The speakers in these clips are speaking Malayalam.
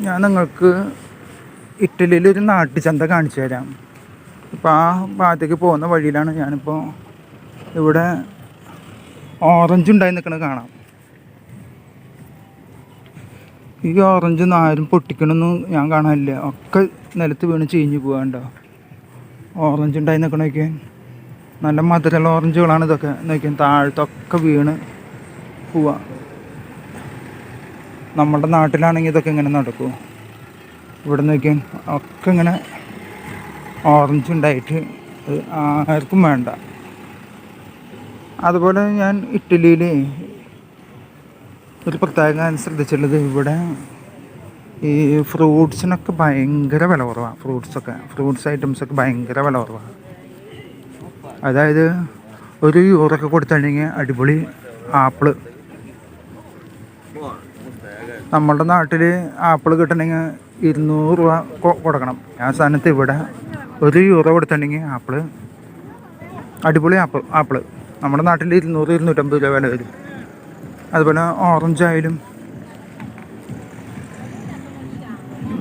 ഞാൻ നിങ്ങൾക്ക് ഇറ്റലിയിലൊരു നാട്ടുചന്ത കാണിച്ചു തരാം. ഇപ്പോൾ ആ ഭാഗത്തേക്ക് പോകുന്ന വഴിയിലാണ് ഞാനിപ്പോൾ. ഇവിടെ ഓറഞ്ച് ഉണ്ടായി നിൽക്കുന്നത് കാണാം. ഈ ഓറഞ്ചൊന്നും ആരും പൊട്ടിക്കണമെന്ന് ഞാൻ കാണാനില്ല. ഒക്കെ നിലത്ത് വീണ് ചീഞ്ഞ് പോകാണ്ടോ. ഓറഞ്ച് ഉണ്ടായി നിൽക്കണമൊക്കെ നല്ല മധുരമുള്ള ഓറഞ്ചുകളാണ്. ഇതൊക്കെ നോക്കിയാൽ താഴത്തൊക്കെ വീണ് പോവാ. നമ്മുടെ നാട്ടിലാണെങ്കിൽ ഇതൊക്കെ ഇങ്ങനെ നടക്കും. ഇവിടെ നോക്കിയാൽ ഒക്കെ ഇങ്ങനെ ഓറഞ്ച് ഉണ്ടായിട്ട് ആർക്കും വേണ്ട. അതുപോലെ ഞാൻ ഇറ്റലിയിൽ ഒരു പ്രത്യേകം ശ്രദ്ധിച്ചുള്ളത്, ഇവിടെ ഈ ഫ്രൂട്ട്സിനൊക്കെ ഭയങ്കര വില കുറവാണ്. ഫ്രൂട്ട്സ് ഐറ്റംസൊക്കെ ഭയങ്കര വില കുറവാണ്. അതായത് €1 കൊടുത്തിട്ടുണ്ടെങ്കിൽ അടിപൊളി ആപ്പിള്. നമ്മളുടെ നാട്ടിൽ ആപ്പിൾ കിട്ടണമെങ്കിൽ €200 കൊടുക്കണം. ആ സ്ഥാനത്ത് ഇവിടെ €1 കൊടുത്തിട്ടുണ്ടെങ്കിൽ ആപ്പിള്, അടിപൊളി ആപ്പിള് നമ്മുടെ നാട്ടിൽ 200-250 വില വരും. അതുപോലെ ഓറഞ്ച് ആയാലും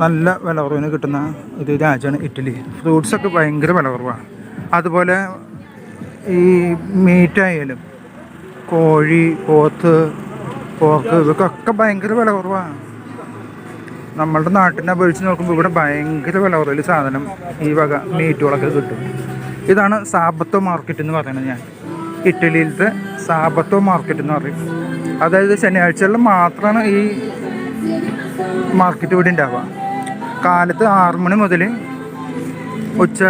നല്ല വില കുറവിന് കിട്ടുന്ന ഒരു രാജ്യമാണ് ഇറ്റലി. ഫ്രൂട്ട്സൊക്കെ ഭയങ്കര വില കുറവാണ്. അതുപോലെ ഈ മീറ്റായാലും കോഴി, പോർക്ക് ഇതൊക്കെ ഭയങ്കര വില കുറവാണ്. നമ്മളുടെ നാട്ടിനെ അപേക്ഷിച്ച് നോക്കുമ്പോൾ ഇവിടെ ഭയങ്കര വില കുറവിൽ സാധനം ഈ വക മീറ്റുകളൊക്കെ കിട്ടും. ഇതാണ് സാബത്തോ മാർക്കറ്റ് എന്ന് പറയുന്നത്. ഞാൻ ഇറ്റലിയിലത്തെ സാബത്തോ മാർക്കറ്റ് എന്ന് പറയും. അതായത് ശനിയാഴ്ചകളിൽ മാത്രമാണ് ഈ മാർക്കറ്റ് ഇവിടെ ഉണ്ടാവുക. കാലത്ത് 6 മണി മുതൽ ഉച്ച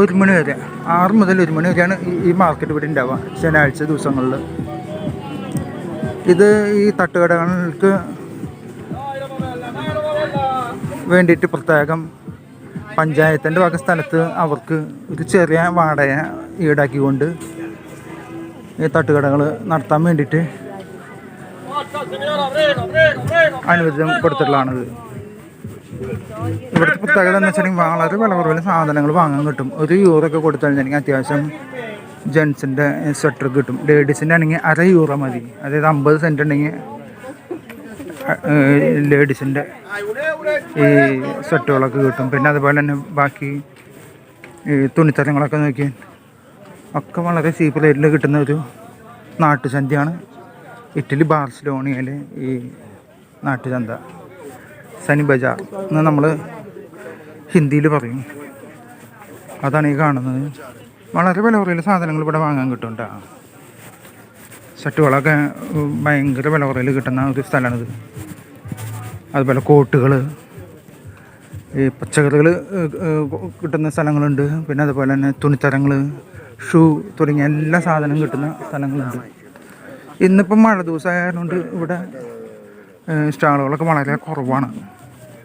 1 മണി വരെ, 6 മുതൽ 1 മണി വരെയാണ് ഈ മാർക്കറ്റ് ഇവിടെ ഉണ്ടാവുക ശനിയാഴ്ച ദിവസങ്ങളിൽ. ഇത് ഈ തട്ടുകടകൾക്ക് വേണ്ടിയിട്ട് പ്രത്യേകം പഞ്ചായത്തിൻ്റെ വക സ്ഥലത്ത് അവർക്ക് ഒരു ചെറിയ വാടക ഈടാക്കിക്കൊണ്ട് ഈ തട്ടുകടകൾ നടത്താൻ വേണ്ടിയിട്ട് അനുവദിച്ചം കൊടുത്തിട്ടുള്ളതാണിത്. ഇവിടുത്തെ പ്രത്യേകത എന്ന് വെച്ചിട്ടുണ്ടെങ്കിൽ വളരെ വില കുറവിൽ സാധനങ്ങൾ വാങ്ങാൻ കിട്ടും. €1 കൊടുത്തിട്ടുണ്ടെങ്കിൽ അത്യാവശ്യം ജെൻസിൻ്റെ സ്വെറ്റർ കിട്ടും. ലേഡീസിൻ്റെ ആണെങ്കിൽ €1 മതി. അതായത് 50 സെൻറ്റ് ഉണ്ടെങ്കിൽ ലേഡീസിൻ്റെ ഈ സ്വെറ്ററുകളൊക്കെ കിട്ടും. പിന്നെ അതുപോലെ തന്നെ ബാക്കി ഈ തുണിത്തരങ്ങളൊക്കെ നോക്കിയാൽ ഒക്കെ വളരെ ചീപ്പ് റേറ്റിൽ കിട്ടുന്ന ഒരു നാട്ടുചന്തയാണ് ഇറ്റലി ബാർസലോണയിലെ ഈ നാട്ടുചന്ത. സനി ബജാർ എന്ന് നമ്മൾ ഹിന്ദിയിൽ പറയും. അതാണ് ഈ കാണുന്നത്. വളരെ വില കുറവിൽ സാധനങ്ങൾ ഇവിടെ വാങ്ങാൻ കിട്ടും കേട്ടോ. ഷർട്ടുകളൊക്കെ ഭയങ്കര വില കുറവിൽ കിട്ടുന്ന ഒരു സ്ഥലമാണിത്. അതുപോലെ കോട്ടുകൾ, ഈ പച്ചക്കറികൾ കിട്ടുന്ന സ്ഥലങ്ങളുണ്ട്. പിന്നെ അതുപോലെ തന്നെ തുണിത്തരങ്ങൾ, ഷൂ തുടങ്ങിയ എല്ലാ സാധനവും കിട്ടുന്ന സ്ഥലങ്ങളുണ്ട്. ഇന്നിപ്പം മഴ ദിവസമായതുകൊണ്ട് ഇവിടെ സ്റ്റാളുകളൊക്കെ വളരെ കുറവാണ്.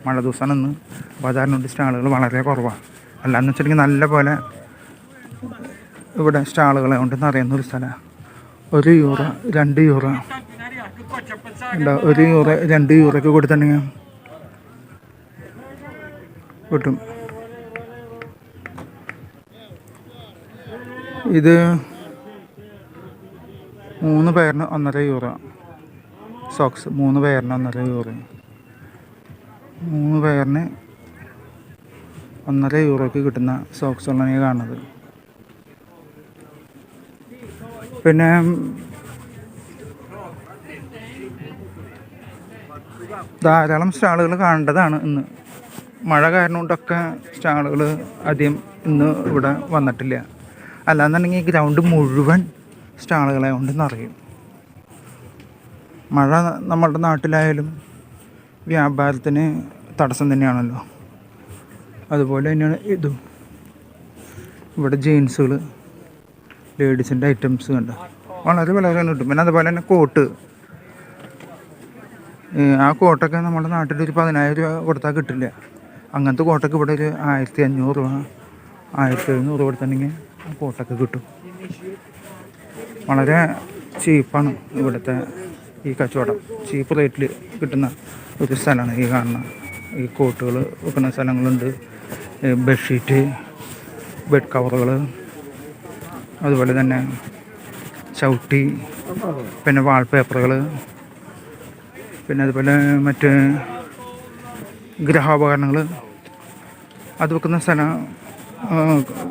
മഴ ദിവസമാണ് ഇന്ന്, അപ്പോൾ അതുകൊണ്ട് സ്റ്റാളുകൾ വളരെ കുറവാണ്. അല്ലാന്ന് വെച്ചിട്ടുണ്ടെങ്കിൽ നല്ല പോലെ ഇവിടെ സ്റ്റാളുകളെ കൊണ്ട് നിറയുന്നൊരു സ്ഥലമാണ്. €1, €2 ഉണ്ടാവും. €1, €2 കൊടുത്തിട്ടുണ്ടെങ്കിൽ കിട്ടും. ഇത് 3 പേരിന് €1.5. സോക്സ് 3 പേരിന് €1.5. 3 പേരിന് €1.5 കിട്ടുന്ന സോക്സുകളാണ് ഈ കാണുന്നത്. പിന്നെ ധാരാളം സ്റ്റാളുകൾ കാണേണ്ടതാണ് ഇന്ന്. മഴ കാരണം കൊണ്ടൊക്കെ സ്റ്റാളുകൾ അധികം ഇന്ന് ഇവിടെ വന്നിട്ടില്ല. അല്ലാന്നുണ്ടെങ്കിൽ ഈ ഗ്രൗണ്ട് മുഴുവൻ സ്റ്റാളുകളെ കൊണ്ട് നിറയും. മഴ നമ്മളുടെ നാട്ടിലായാലും വ്യാപാരത്തിന് തടസ്സം തന്നെയാണല്ലോ. അതുപോലെ തന്നെയാണ് ഇതും. ഇവിടെ ജീൻസുകൾ, ലേഡീസിൻ്റെ ഐറ്റംസ് കണ്ടോ വളരെ വളരെ കിട്ടും. പിന്നെ അതുപോലെ തന്നെ കോട്ട്, ആ കോട്ടൊക്കെ നമ്മുടെ നാട്ടിൽ ഒരു ₹10,000 കൊടുത്താൽ കിട്ടില്ല. അങ്ങനത്തെ കോട്ടൊക്കെ ഇവിടെ ഒരു ₹1,500, ₹1,700 കൊടുത്തിട്ടുണ്ടെങ്കിൽ ആ കോട്ടൊക്കെ കിട്ടും. വളരെ ചീപ്പാണ് ഇവിടുത്തെ ഈ കച്ചവടം. ചീപ്പ് റേറ്റിൽ കിട്ടുന്ന ഒരു സ്ഥലമാണ് ഈ കാണുന്ന. ഈ കോട്ടുകൾ വെക്കുന്ന സ്ഥലങ്ങളുണ്ട്, ബെഡ്ഷീറ്റ്, ബെഡ് കവറുകൾ, അതുപോലെ തന്നെ ചവിട്ടി, പിന്നെ വാൾപേപ്പറുകൾ, പിന്നെ അതുപോലെ മറ്റ് ഗ്രഹോപകരണങ്ങൾ അത് വെക്കുന്ന സ്ഥലം,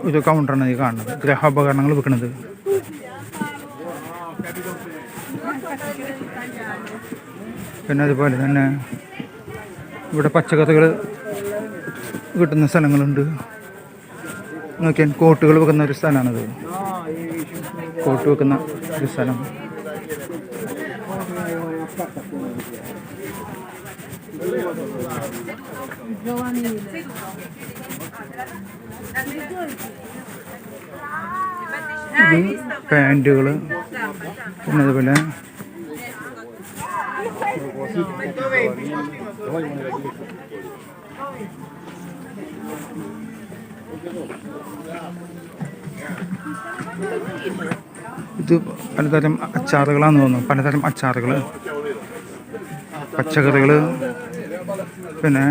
ഒരു കൗണ്ടറാണ് ഈ കാണുന്നത്, ഗ്രഹോപകരണങ്ങൾ വെക്കുന്നത്. പിന്നെ അതുപോലെ തന്നെ ഇവിടെ പച്ചക്കറികൾ കിട്ടുന്ന സ്ഥലങ്ങളുണ്ട്. നോക്കിയാൽ കോട്ടുകൾ വെക്കുന്ന ഒരു സ്ഥലമാണിത്. കോട്ട് വെക്കുന്ന ഒരു സ്ഥലം. ഇത് പാൻറ്റുകൾ, പിന്നെ അതുപോലെ ഇത് പലതരം അച്ചാറുകളാണെന്ന് തോന്നുന്നു. പലതരം അച്ചാറുകൾ, പച്ചക്കറികൾ, പിന്നെ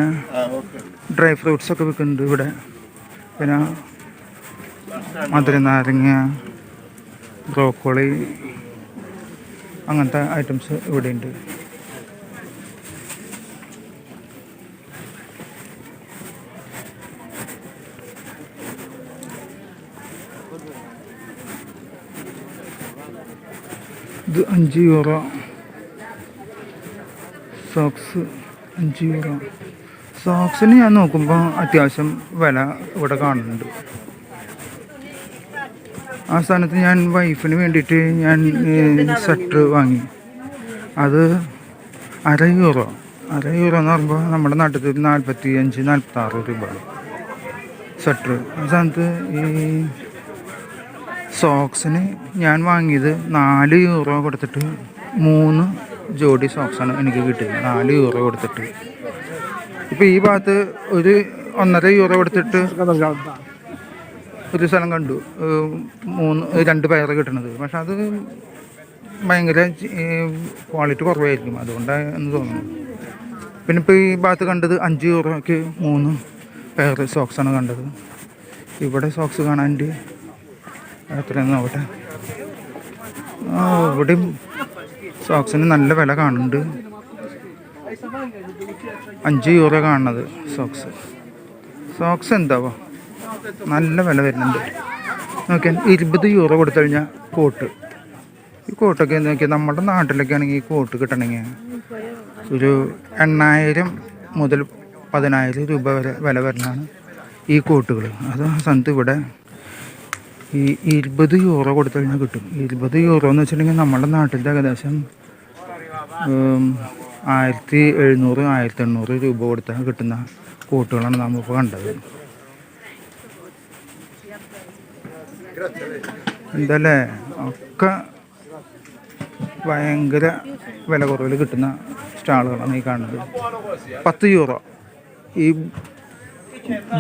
ഡ്രൈ ഫ്രൂട്ട്സൊക്കെ വിൽക്കുന്നുണ്ട് ഇവിടെ. പിന്നെ മധുര നാരങ്ങ, ബ്രോക്കോളി, അങ്ങനത്തെ ഐറ്റംസ് ഇവിടെയുണ്ട്. ഇത് 5 യൂറോ സോക്സ്. 5 യൂറോ സോക്സിന് ഞാൻ നോക്കുമ്പോൾ അത്യാവശ്യം വില ഇവിടെ കാണുന്നുണ്ട്. ആ സ്ഥാനത്ത് ഞാൻ വൈഫിന് വേണ്ടിയിട്ട് ഞാൻ സ്വെറ്റർ വാങ്ങി. അത് 1/2 യൂറോ. 1/2 യൂറോ എന്ന് പറയുമ്പോൾ നമ്മുടെ നാട്ടിൽ 45-46 രൂപ സ്വെറ്റർ. ആ സ്ഥാനത്ത് ഈ സോക്സിന് ഞാൻ വാങ്ങിയത് 4 യൂറോ കൊടുത്തിട്ട് 3 ജോഡി സോക്സാണ് എനിക്ക് കിട്ടിയത്. 4 യൂറോ കൊടുത്തിട്ട്. ഇപ്പോൾ ഈ ഭാഗത്ത് ഒരു 1.5 യൂറോ കൊടുത്തിട്ട് ഒരു സ്ഥലം കണ്ടു, 2 പെയർ കിട്ടണത്. പക്ഷെ അത് ഭയങ്കര ക്വാളിറ്റി കുറവായിരിക്കും, അതുകൊണ്ടാണെന്ന് തോന്നുന്നു. പിന്നെ ഇപ്പോൾ ഈ ഭാഗത്ത് കണ്ടത് 5 യൂറോയ്ക്ക് 3 പെയർ സോക്സാണ് കണ്ടത്. ഇവിടെ സോക്സ് കാണാണ്ട് എത്രയെന്ന് നോക്കട്ടെ. ഇവിടെയും സോക്സിന് നല്ല വില കാണുന്നുണ്ട്. 5 യൂറോ കാണുന്നത് സോക്സ് എന്താവോ നല്ല വില വരുന്നുണ്ട്. നോക്കിയാൽ 20 യൂറോ കൊടുത്തു കഴിഞ്ഞാൽ കോട്ട്. ഈ കോട്ടൊക്കെ നോക്കിയാൽ നമ്മുടെ നാട്ടിലൊക്കെ ആണെങ്കിൽ ഈ കോട്ട് കിട്ടണമെങ്കിൽ ഒരു 8,000 മുതൽ 10,000 രൂപ വരെ വില വരുന്നതാണ് ഈ കോട്ടുകൾ. അത് സ്ഥലത്ത് ഇവിടെ ഈ 20 യൂറോ കൊടുത്തു കഴിഞ്ഞാൽ കിട്ടും. 20 യൂറോ എന്ന് വെച്ചിട്ടുണ്ടെങ്കിൽ നമ്മുടെ നാട്ടിൽ ഏകദേശം 1,700-1,800 രൂപ കൊടുത്താൽ കിട്ടുന്ന കോട്ടുകളാണ് നമ്മളിപ്പോൾ കണ്ടത്. എന്തല്ലേ, ഒക്കെ ഭയങ്കര വില കുറവിൽ കിട്ടുന്ന സ്റ്റാളുകളാണ് ഈ കാണുന്നത്. 10 യൂറോ ഈ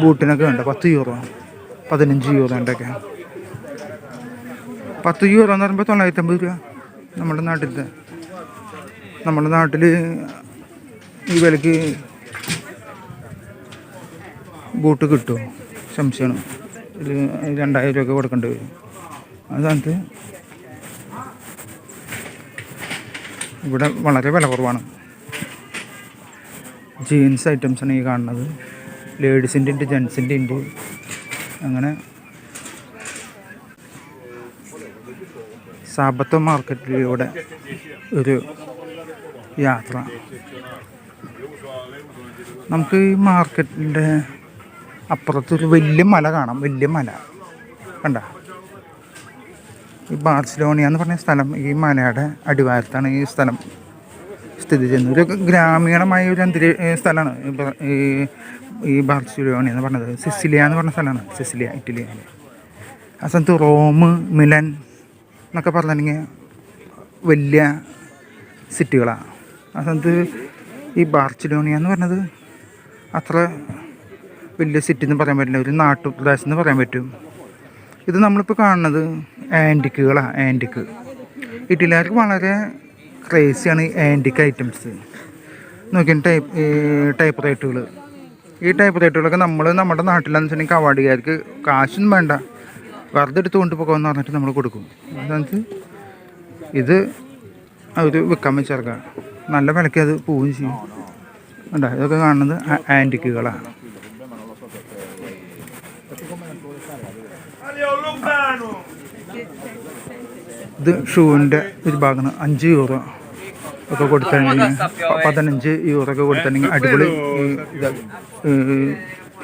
ബൂട്ടിനൊക്കെ ഉണ്ട്. 10 യൂറോ, 15 യൂറോൻ്റെയൊക്കെ. 10 യൂറോ എന്ന് പറയുമ്പോൾ 950 രൂപ നമ്മുടെ നാട്ടിൽ ഈ വിലക്ക് ബൂട്ട് കിട്ടുമോ സംശയമാണ്. ഇത് 2,000 രൂപയൊക്കെ കൊടുക്കേണ്ടി വരും. അതായത് ഇവിടെ വളരെ വില കുറവാണ്. ജീൻസ് ഐറ്റംസാണ് ഈ കാണുന്നത്. ലേഡീസിൻ്റെ ഉണ്ട്, ജെൻസിൻ്റെ ഉണ്ട്. അങ്ങനെ സാബത്ത മാർക്കറ്റിലൂടെ ഒരു യാത്ര. നമുക്ക് ഈ മാർക്കറ്റിൻ്റെ അപ്പുറത്തൊരു വലിയ മല കാണാം. വലിയ മല കണ്ട. ഈ ബാർസിലോണിയ എന്ന് പറഞ്ഞ സ്ഥലം ഈ മലയുടെ അടിവാരത്താണ് ഈ സ്ഥലം സ്ഥിതി ചെയ്യുന്നത്. ഒരു ഗ്രാമീണമായ ഒരു സ്ഥലമാണ് ഈ ബാർസിലോണിയ എന്ന് പറഞ്ഞത്. സിസിലിയ എന്ന് പറഞ്ഞ സ്ഥലമാണ്. Cecilia, Italy. ആ സ്ഥലത്ത് റോം, മിലൻ എന്നൊക്കെ പറഞ്ഞിട്ടുണ്ടെങ്കിൽ വലിയ സിറ്റികളാണ്. ആ സ്ഥലത്ത് ഈ ബാർസിലോണിയ എന്ന് പറഞ്ഞത് അത്ര വലിയ സിറ്റി എന്ന് പറയാൻ പറ്റില്ല, ഒരു നാട്ടുപ്രദേശം എന്ന് പറയാൻ പറ്റും. ഇത് നമ്മളിപ്പോൾ കാണുന്നത് ആൻറ്റിക്കുകളാണ്. ആൻറ്റിക്ക് ഇറ്റലിക്കാർക്ക് വളരെ ക്രേസിയാണ് ഈ ആൻറ്റിക്ക് ഐറ്റംസ്. നോക്കിയാൽ ടൈപ്പ് റൈറ്റുകൾ. ഈ ടൈപ്പ് റൈറ്റുകളൊക്കെ നമ്മുടെ നാട്ടിലെന്ന് വെച്ചിട്ടുണ്ടെങ്കിൽ കവാടികാർക്ക് കാശൊന്നും വേണ്ട, വെറുതെ എടുത്ത് കൊണ്ടുപോകാമെന്ന് പറഞ്ഞിട്ട് നമ്മൾ കൊടുക്കും. അതായത് ഇത് അവർ വിൽക്കാൻ വെച്ചിറക്കുക. നല്ല വിലയ്ക്ക് അത് പോവുകയും ചെയ്യും. ഉണ്ടോ? ഇതൊക്കെ കാണുന്നത് ആൻറ്റിക്കുകളാണ്. ഇത് ഷൂവിൻ്റെ ഒരു ഭാഗമാണ്. 5 യൂറോ ഒക്കെ കൊടുത്തിട്ടുണ്ടെങ്കിൽ 15 യൂറോ ഒക്കെ കൊടുത്തിട്ടുണ്ടെങ്കിൽ അടിപൊളി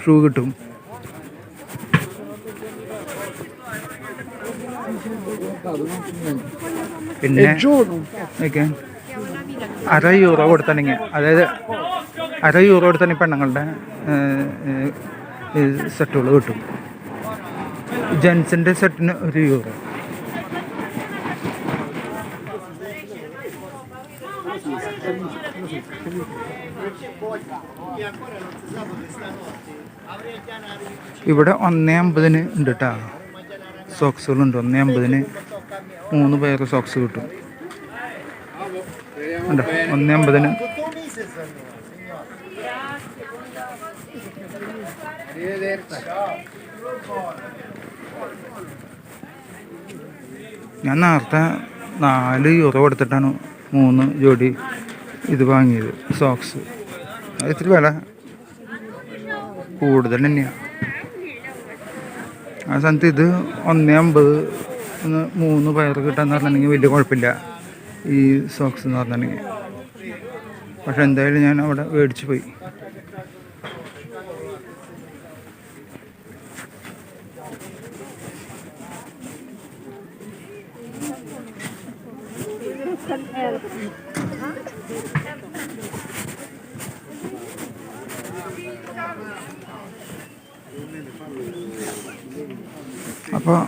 ഷൂ കിട്ടും. പിന്നെ ഓക്കെ 1/2 യൂറോ കൊടുത്തിട്ടുണ്ടെങ്കിൽ, അതായത് 1/2 യൂറോ കൊടുത്തിട്ടുണ്ടെങ്കിൽ പെണ്ണുങ്ങളുടെ സെറ്റുകൾ കിട്ടും. ജെൻസിൻ്റെ സെറ്റിന് 1 യൂറോ. ഇവിടെ 1.50 ഉണ്ട് കേട്ടോ. സോക്സുകളുണ്ട്. 1.50 3 പെയർ സോക്സ് കിട്ടും. ഉണ്ടോ? 1.50. ഞാൻ നേരത്തെ 4 യൂറോ കൊടുത്തിട്ടാണ് 3 ജോഡി ഇത് വാങ്ങിയത്, സോക്സ്. അത് ഇത്തിരി വില കൂടുതൽ തന്നെയാണ്. ആ സ്ഥാനത്ത് ഇത് 1.50 3 പെയർ കിട്ടാന്ന് പറഞ്ഞിട്ടുണ്ടെങ്കിൽ വലിയ കുഴപ്പമില്ല ഈ സോക്സ് എന്ന് പറഞ്ഞിട്ടുണ്ടെങ്കിൽ. പക്ഷെ എന്തായാലും ഞാൻ അവിടെ മേടിച്ച് പോയി. അപ്പോൾ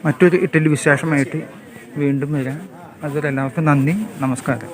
മറ്റൊരു ഇറ്റലി വിശേഷമായിട്ട് വീണ്ടും വരാം. അതിലെല്ലാവർക്കും നന്ദി, നമസ്കാരം.